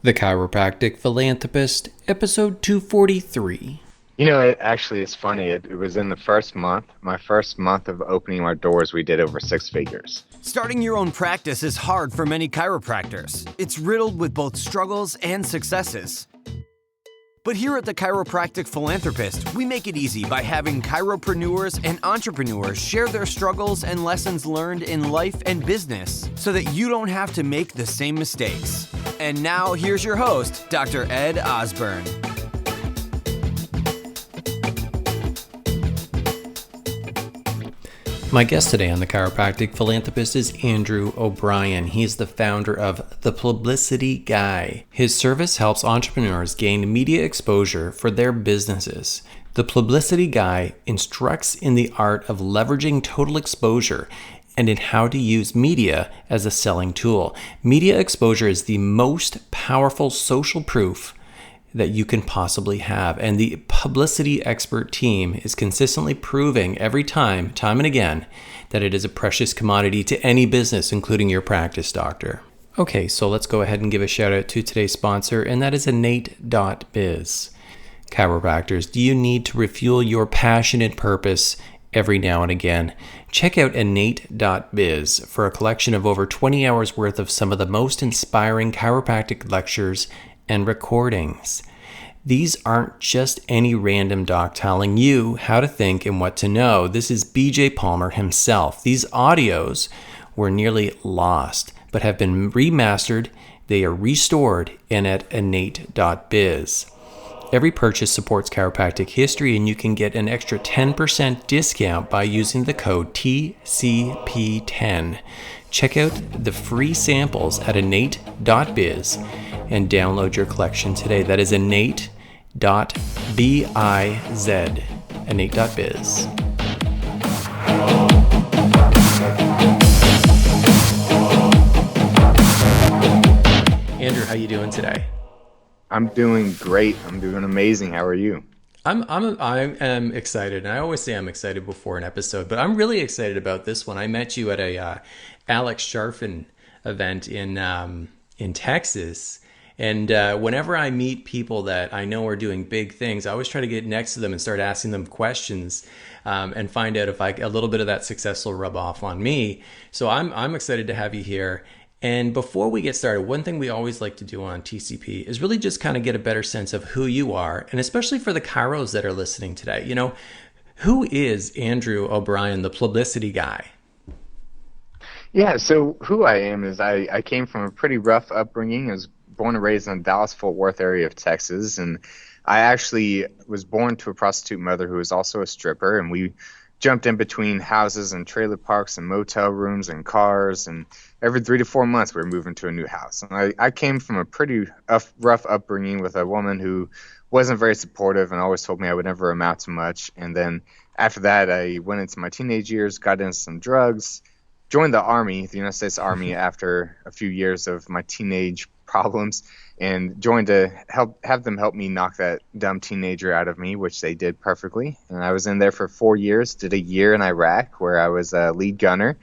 The Chiropractic Philanthropist, episode 243. It's funny. It was in the first month, my first month of opening our doors, we did over six figures. Starting your own practice is hard for many chiropractors. It's riddled with both struggles and successes. But here at the Chiropractic Philanthropist, we make it easy by having chiropreneurs and entrepreneurs share their struggles and lessons learned in life and business so that you don't have to make the same mistakes. And now here's your host, Dr. Ed Osborne. My guest today on the Chiropractic Philanthropist is Andrew O'Brien. He's the founder of the Publicity Guy. His service helps entrepreneurs gain media exposure for their businesses. The Publicity Guy instructs in the art of leveraging total exposure and in how to use media as a selling tool. Media exposure is the most powerful social proof that you can possibly have. And the publicity expert team is consistently proving every time and again, that it is a precious commodity to any business, including your practice doctor. Okay, so let's go ahead and give a shout out to today's sponsor, and that is innate.biz. Chiropractors, do you need to refuel your passion and purpose every now and again? Check out innate.biz for a collection of over 20 hours worth of some of the most inspiring chiropractic lectures and recordings. These aren't just any random doc telling you how to think and what to know. This is BJ Palmer himself. These audios were nearly lost, but have been remastered. They are restored and at innate.biz. Every purchase supports chiropractic history, and you can get an extra 10% discount by using the code TCP10. Check out the free samples at innate.biz and download your collection today. That is innate.biz. Innate.biz. Andrew, how you doing today? I'm doing great. I'm doing amazing. How are you? I am excited, and I always say I'm excited before an episode, but I'm really excited about this one. I met you at a Alex Sharfin event in Texas. And whenever I meet people that I know are doing big things, I always try to get next to them and start asking them questions and find out if a little bit of that success will rub off on me. So I'm excited to have you here. And before we get started, one thing we always like to do on TCP is really just kind of get a better sense of who you are, and especially for the chiros that are listening today. You know, who is Andrew O'Brien, the Publicity Guy? Yeah, so who I am is I came from a pretty rough upbringing. I was born and raised in the Dallas-Fort Worth area of Texas, and I actually was born to a prostitute mother who was also a stripper, and we jumped in between houses and trailer parks and motel rooms and cars, and every 3 to 4 months we were moving to a new house. And I came from a pretty rough upbringing with a woman who wasn't very supportive and always told me I would never amount to much. And then after that, I went into my teenage years, got into some drugs, joined the Army, the United States Army, after a few years of my teenage problems, and joined to have them help me knock that dumb teenager out of me, which they did perfectly. And I was in there for 4 years, did a year in Iraq where I was a lead gunner.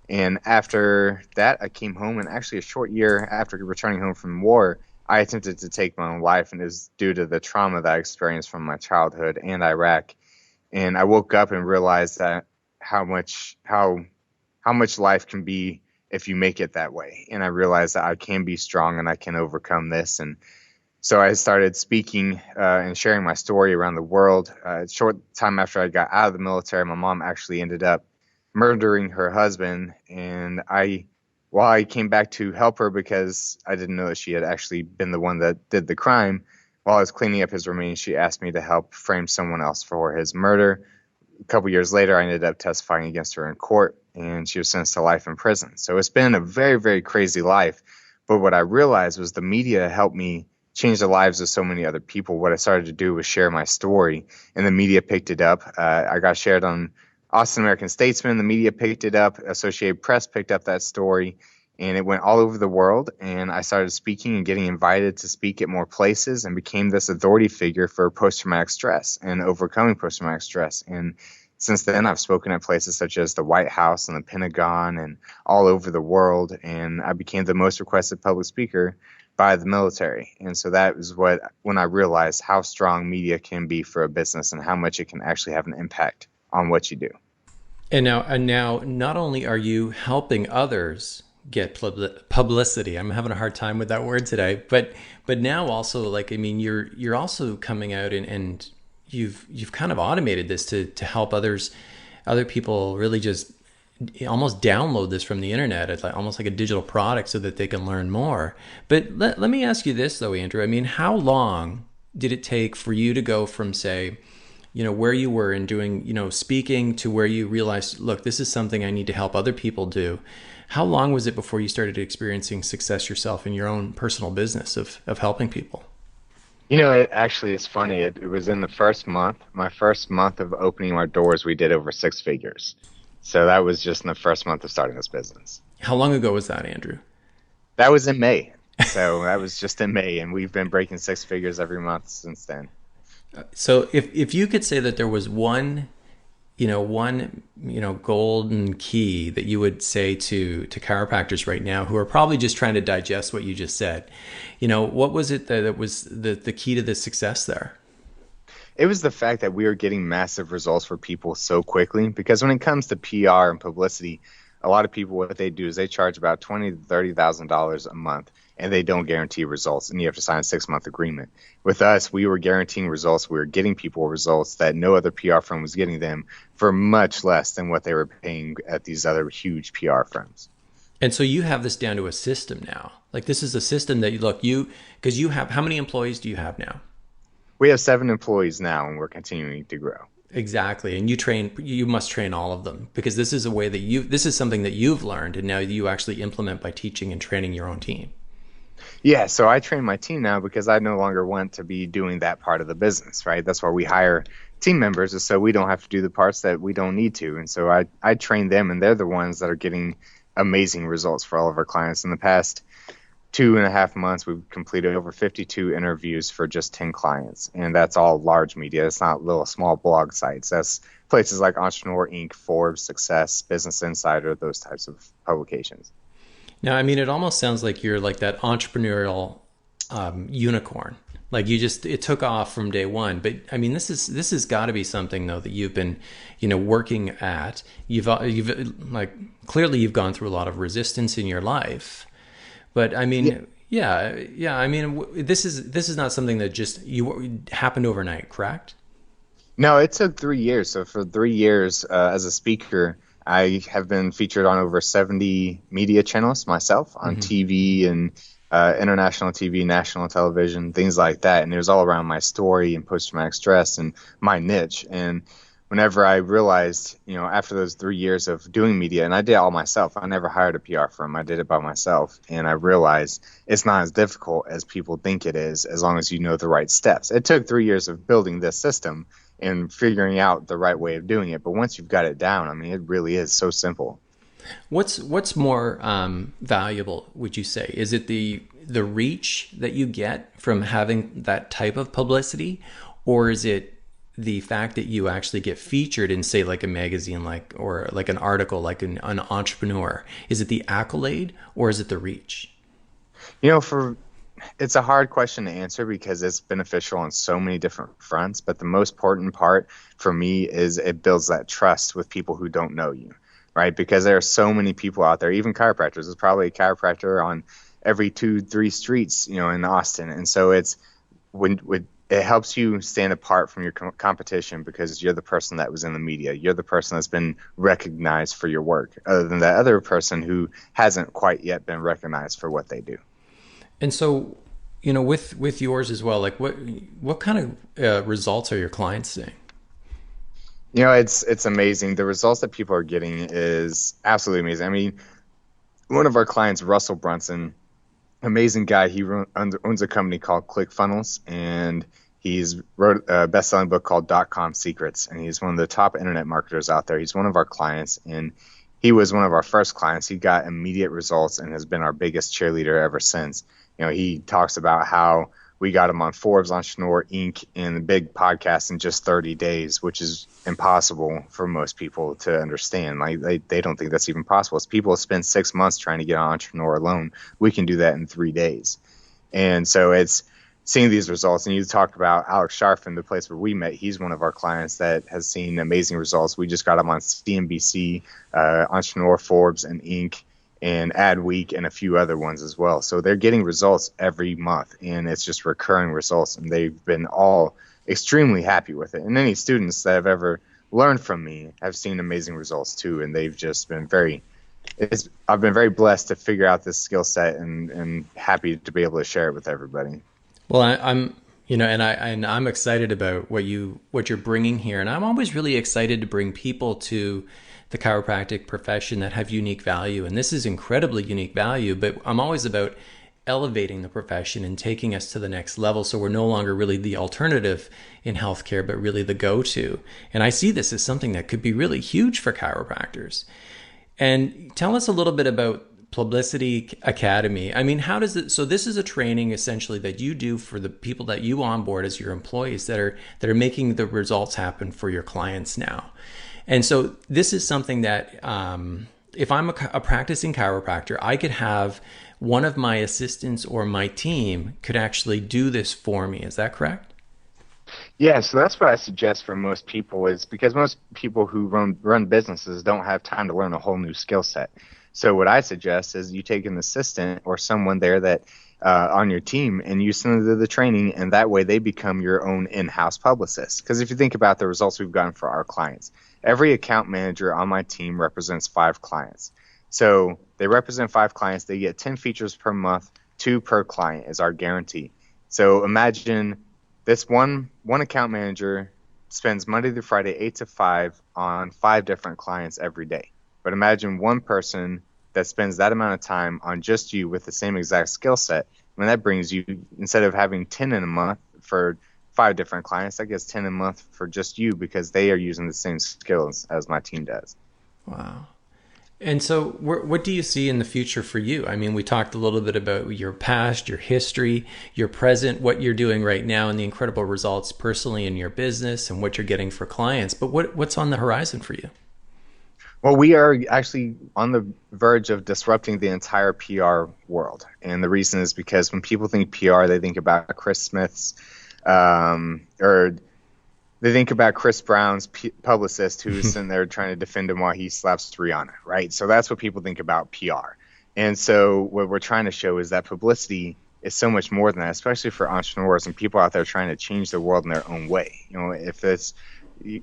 And after that, I came home, and actually a short year after returning home from war, I attempted to take my own life, and it was due to the trauma that I experienced from my childhood and Iraq. And I woke up and realized that how much life can be if you make it that way. And I realized that I can be strong and I can overcome this. And so I started speaking and sharing my story around the world. A short time after I got out of the military, my mom actually ended up murdering her husband. And while I came back to help her because I didn't know that she had actually been the one that did the crime, while I was cleaning up his remains, she asked me to help frame someone else for his murder. A couple years later, I ended up testifying against her in court, and she was sentenced to life in prison. So it's been a very, very crazy life. But what I realized was the media helped me change the lives of so many other people. What I started to do was share my story, and the media picked it up. I got shared on Austin American Statesman. The media picked it up. Associated Press picked up that story, and it went all over the world. And I started speaking and getting invited to speak at more places, and became this authority figure for post-traumatic stress and overcoming post-traumatic stress. And since then, I've spoken at places such as the White House and the Pentagon and all over the world. And I became the most requested public speaker by the military. And so that was when I realized how strong media can be for a business and how much it can actually have an impact on what you do. And now, not only are you helping others get publicity, I'm having a hard time with that word today, but now also, like, I mean, you're also coming out and you've kind of automated this to help other people really just almost download this from the internet. It's like almost like a digital product so that they can learn more. But let me ask you this though, Andrew. I mean, how long did it take for you to go from, say, where you were in doing, speaking, to where you realized, look, this is something I need to help other people do? How long was it before you started experiencing success yourself in your own personal business of helping people? It's funny. It was in the first month, my first month of opening our doors, we did over 6 figures. So that was just in the first month of starting this business. How long ago was that, Andrew? That was in May. So that was just in May, and we've been breaking 6 figures every month since then. So if you could say that there was one golden key that you would say to chiropractors right now who are probably just trying to digest what you just said, what was it that was the key to the success there? It was the fact that we were getting massive results for people so quickly, because when it comes to PR and publicity, a lot of people, what they do is they charge about $20,000 to $30,000 a month, and they don't guarantee results, and you have to sign a 6-month agreement. With us, we were guaranteeing results. We were getting people results that no other PR firm was getting them for much less than what they were paying at these other huge PR firms. And so you have this down to a system now. Like, this is a system that because you have, how many employees do you have now? We have 7 employees now, and we're continuing to grow. Exactly. And you must train all of them, because this is a way that this is something that you've learned and now you actually implement by teaching and training your own team. Yeah, so I train my team now because I no longer want to be doing that part of the business, right? That's why we hire team members, is so we don't have to do the parts that we don't need to. And so I train them, and they're the ones that are getting amazing results for all of our clients. In the past 2.5 months, we've completed over 52 interviews for just 10 clients. And that's all large media. It's not little small blog sites. That's places like Entrepreneur Inc., Forbes, Success, Business Insider, those types of publications. Now, I mean, it almost sounds like you're like that entrepreneurial unicorn. Like it took off from day one. But I mean, this has got to be something though that you've been, working at. You've like, clearly you've gone through a lot of resistance in your life. But I mean, yeah. I mean, this is not something that just happened overnight, correct? No, it took 3 years. So for 3 years as a speaker, I have been featured on over 70 media channels myself, on TV and international TV, national television, things like that. And it was all around my story and post-traumatic stress and my niche. And whenever I realized, after those 3 years of doing media, and I did it all myself, I never hired a PR firm, I did it by myself. And I realized it's not as difficult as people think it is, as long as you know the right steps. It took 3 years of building this system and figuring out the right way of doing it. But once you've got it down, I mean, it really is so simple. What's more valuable, would you say? Is it the reach that you get from having that type of publicity, or is it the fact that you actually get featured in, say, like a magazine, or like an article, like an entrepreneur? Is it the accolade, or is it the reach? It's a hard question to answer because it's beneficial on so many different fronts. But the most important part for me is it builds that trust with people who don't know you, right? Because there are so many people out there, even chiropractors. There's probably a chiropractor on every 2-3 streets, in Austin. And so it helps you stand apart from your competition because you're the person that was in the media. You're the person that's been recognized for your work, other than that other person who hasn't quite yet been recognized for what they do. And so, with yours as well, like what kind of results are your clients seeing? It's amazing. The results that people are getting is absolutely amazing. I mean, one of our clients, Russell Brunson, amazing guy. He owns a company called ClickFunnels, and he's wrote a best-selling book called .com Secrets, and he's one of the top internet marketers out there. He's one of our clients, and he was one of our first clients. He got immediate results and has been our biggest cheerleader ever since. He talks about how we got him on Forbes, Entrepreneur Inc., and the big podcast in just 30 days, which is impossible for most people to understand. Like they don't think that's even possible. It's people spend 6 months trying to get on Entrepreneur alone. We can do that in 3 days. And so it's seeing these results. And you talked about Alex Sharfin, the place where we met. He's one of our clients that has seen amazing results. We just got him on CNBC, Entrepreneur, Forbes, and Inc., and Adweek, and a few other ones as well. So they're getting results every month, and it's just recurring results, and they've been all extremely happy with it. And any students that have ever learned from me have seen amazing results too, and they've just been I've been very blessed to figure out this skill set, and happy to be able to share it with everybody. Well, I'm, and I'm excited about what you're bringing here, and I'm always really excited to bring people to the chiropractic profession that have unique value, and this is incredibly unique value. But I'm always about elevating the profession and taking us to the next level, so we're no longer really the alternative in healthcare, but really the go-to. And I see this as something that could be really huge for chiropractors. And tell us a little bit about Publicity Academy. I mean, how does it, so this is a training essentially that you do for the people that you onboard as your employees that are making the results happen for your clients now. And so this is something that if I'm a practicing chiropractor, I could have one of my assistants or my team could actually do this for me. Is that correct? Yeah, so that's what I suggest for most people, is because most people who run businesses don't have time to learn a whole new skill set. So what I suggest is you take an assistant or someone there that on your team, and you send them to the training, and that way they become your own in-house publicist. Because if you think about the results we've gotten for our clients, every account manager on my team represents 5 clients. So they represent 5 clients. They get 10 features per month, 2 per client is our guarantee. So imagine this one account manager spends Monday through Friday 8 to 5 on 5 different clients every day. But imagine one person that spends that amount of time on just you with the same exact skill set. I mean, that brings you, instead of having 10 in a month for 5 different clients, that gets 10 a month for just you, because they are using the same skills as my team does. Wow. And so what do you see in the future for you? I mean, we talked a little bit about your past, your history, your present, what you're doing right now, and the incredible results personally in your business and what you're getting for clients. But what's on the horizon for you? Well, we are actually on the verge of disrupting the entire PR world. And the reason is because when people think PR, they think about Chris Smith's, or they think about Chris Brown's publicist who's sitting there trying to defend him while he slaps Rihanna, right? So that's what people think about PR. And so what we're trying to show is that publicity is so much more than that, especially for entrepreneurs and people out there trying to change the world in their own way. You know, if it's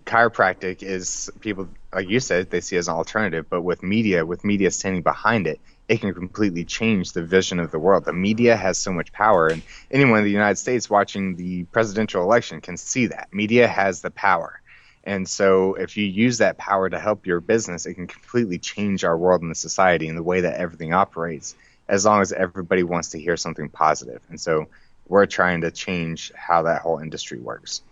chiropractic is, people, like you said, they see it as an alternative, but with media standing behind it, it can completely change the vision of the world. The media has so much power, and anyone in the United States watching the presidential election can see that. Media has the power. And so if you use that power to help your business, it can completely change our world and the society and the way that everything operates, as long as everybody wants to hear something positive. And so we're trying to change how that whole industry works.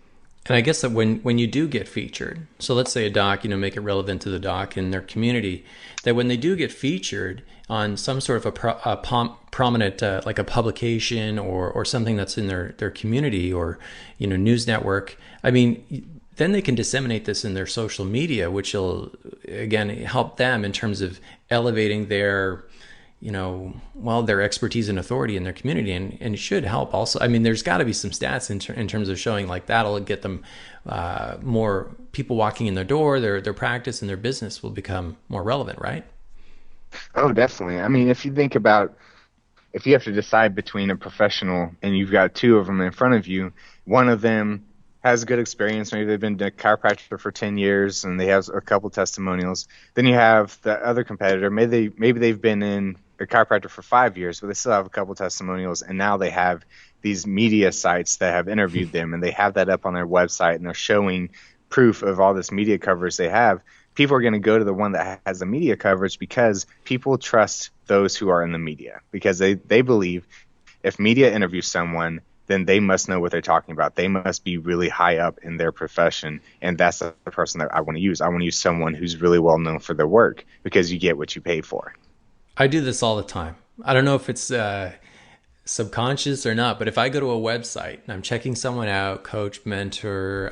And I guess that when you do get featured, so let's say a doc, make it relevant to the doc in their community, that when they do get featured on some sort of a prominent, like a publication or something that's in their community or, news network, I mean, then they can disseminate this in their social media, which will, again, help them in terms of elevating their their expertise and authority in their community, and it should help also. I mean, there's got to be some stats in terms of showing like that'll get them more people walking in their door, their practice and their business will become more relevant, right? Oh, definitely. I mean, if you think about, if you have to decide between a professional and you've got 2 of them in front of you, one of them has good experience, maybe they've been a chiropractor for 10 years and they have a couple testimonials. Then you have the other competitor, maybe they've been in a chiropractor for 5 years, but they still have a couple testimonials, and now they have these media sites that have interviewed them, and they have that up on their website, and they're showing proof of all this media coverage they have. People are going to go to the one that has the media coverage because people trust those who are in the media, because they believe if media interviews someone, then they must know what they're talking about. They must be really high up in their profession, and that's the person that I want to use. I want to use someone who's really well known for their work, because you get what you pay for. I do this all the time. I don't know if it's subconscious or not, but if I go to a website and I'm checking someone out, coach, mentor,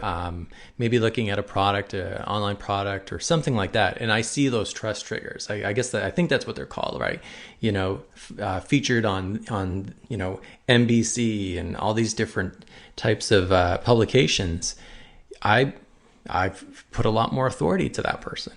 maybe looking at a product, an online product or something like that, and I see those trust triggers, I guess I think that's what they're called, right? Featured on NBC and all these different types of publications, I've put a lot more authority to that person.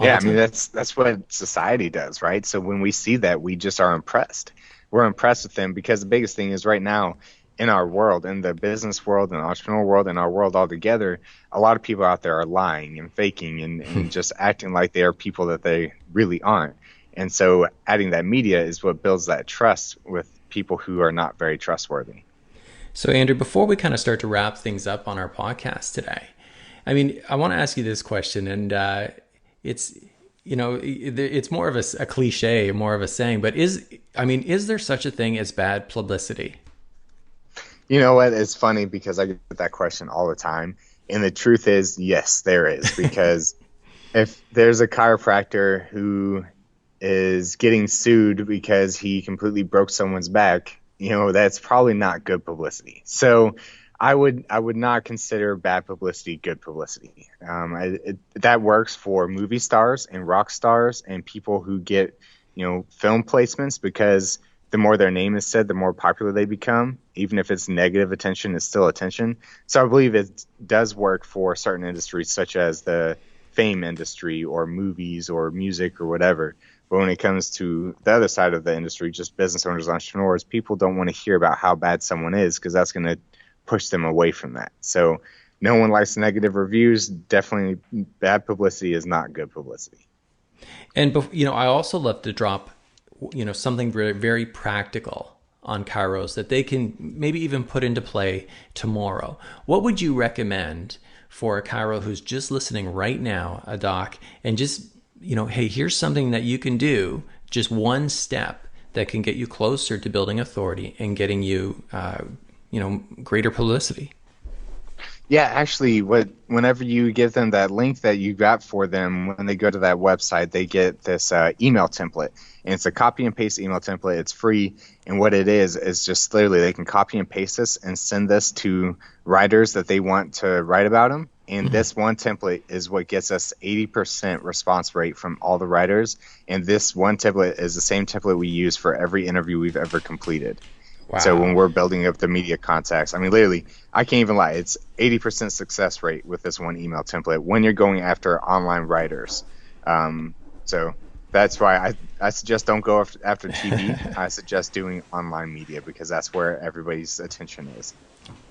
Yeah, I mean, that's what society does, right? So when we see that, we just are impressed. We're impressed with them because the biggest thing is right now in our world, in the business world, in the entrepreneurial world, in our world altogether, a lot of people out there are lying and faking and just acting like they are people that they really aren't. And so adding that media is what builds that trust with people who are not very trustworthy. So Andrew, before we kind of start to wrap things up on our podcast today, I mean, I want to ask you this question, and it's more of a cliche, more of a saying, but is there such a thing as bad publicity? You know what? It's funny because I get that question all the time. And the truth is, yes, there is. Because if there's a chiropractor who is getting sued because he completely broke someone's back, that's probably not good publicity. So I would not consider bad publicity good publicity. That works for movie stars and rock stars and people who get, film placements, because the more their name is said, the more popular they become. Even if it's negative attention, it's still attention. So I believe it does work for certain industries, such as the fame industry or movies or music or whatever. But when it comes to the other side of the industry, just business owners, entrepreneurs, people don't want to hear about how bad someone is because that's going to push them away from that. So no one likes negative reviews. Definitely bad publicity is not good publicity. And, I also love to drop, something very, very practical on chiros that they can maybe even put into play tomorrow. What would you recommend for a chiro who's just listening right now, a doc, and just, hey, here's something that you can do, just one step that can get you closer to building authority and getting you, greater publicity? Yeah, actually, whenever you give them that link that you got for them, when they go to that website, they get this email template. And it's a copy and paste email template. It's free. And what it is just literally they can copy and paste this and send this to writers that they want to write about them. And this one template is what gets us 80% response rate from all the writers. And this one template is the same template we use for every interview we've ever completed. Wow. So when we're building up the media contacts, I mean, literally, I can't even lie. It's 80% success rate with this one email template when you're going after online writers. So that's why I suggest don't go after TV. I suggest doing online media because that's where everybody's attention is.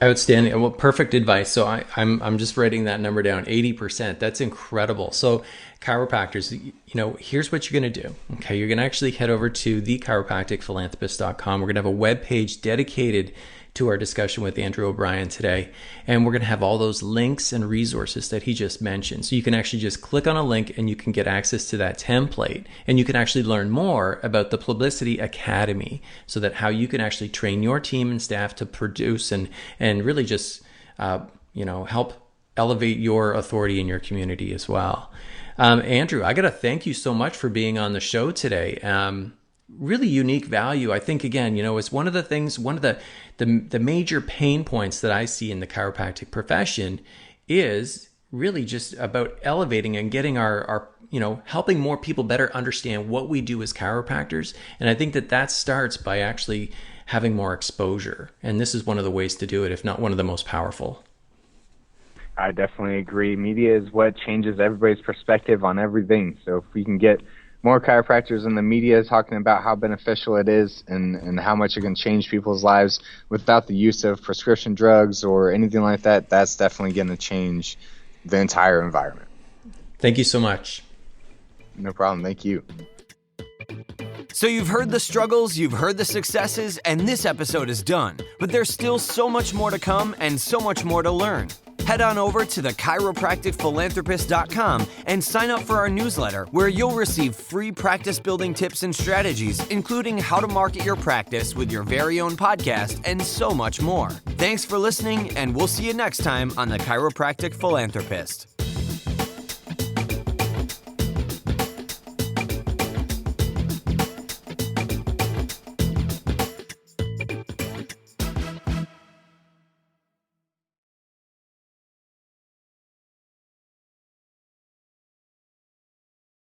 Outstanding. Well, perfect advice. So I'm just writing that number down. 80%. That's incredible. So chiropractors, here's what you're going to do. Okay. You're going to actually head over to thechiropracticphilanthropist.com. We're going to have a web page dedicated to our discussion with Andrew O'Brien today. And we're going to have all those links and resources that he just mentioned. So you can actually just click on a link and you can get access to that template. And you can actually learn more about the Publicity Academy, so that how you can actually train your team and staff to produce and really just, help elevate your authority in your community as well. Andrew, I got to thank you so much for being on the show today. Really unique value. I think, again, it's one of the things, one of the major pain points that I see in the chiropractic profession is really just about elevating and getting our helping more people better understand what we do as chiropractors. And I think that starts by actually having more exposure. And this is one of the ways to do it, if not one of the most powerful. I definitely agree. Media is what changes everybody's perspective on everything. So if we can get more chiropractors in the media talking about how beneficial it is and how much it can change people's lives without the use of prescription drugs or anything like that, that's definitely going to change the entire environment. Thank you so much. No problem. Thank you. So you've heard the struggles, you've heard the successes, and this episode is done. But there's still so much more to come and so much more to learn. Head on over to thechiropracticphilanthropist.com and sign up for our newsletter, where you'll receive free practice building tips and strategies, including how to market your practice with your very own podcast and so much more. Thanks for listening, and we'll see you next time on The Chiropractic Philanthropist.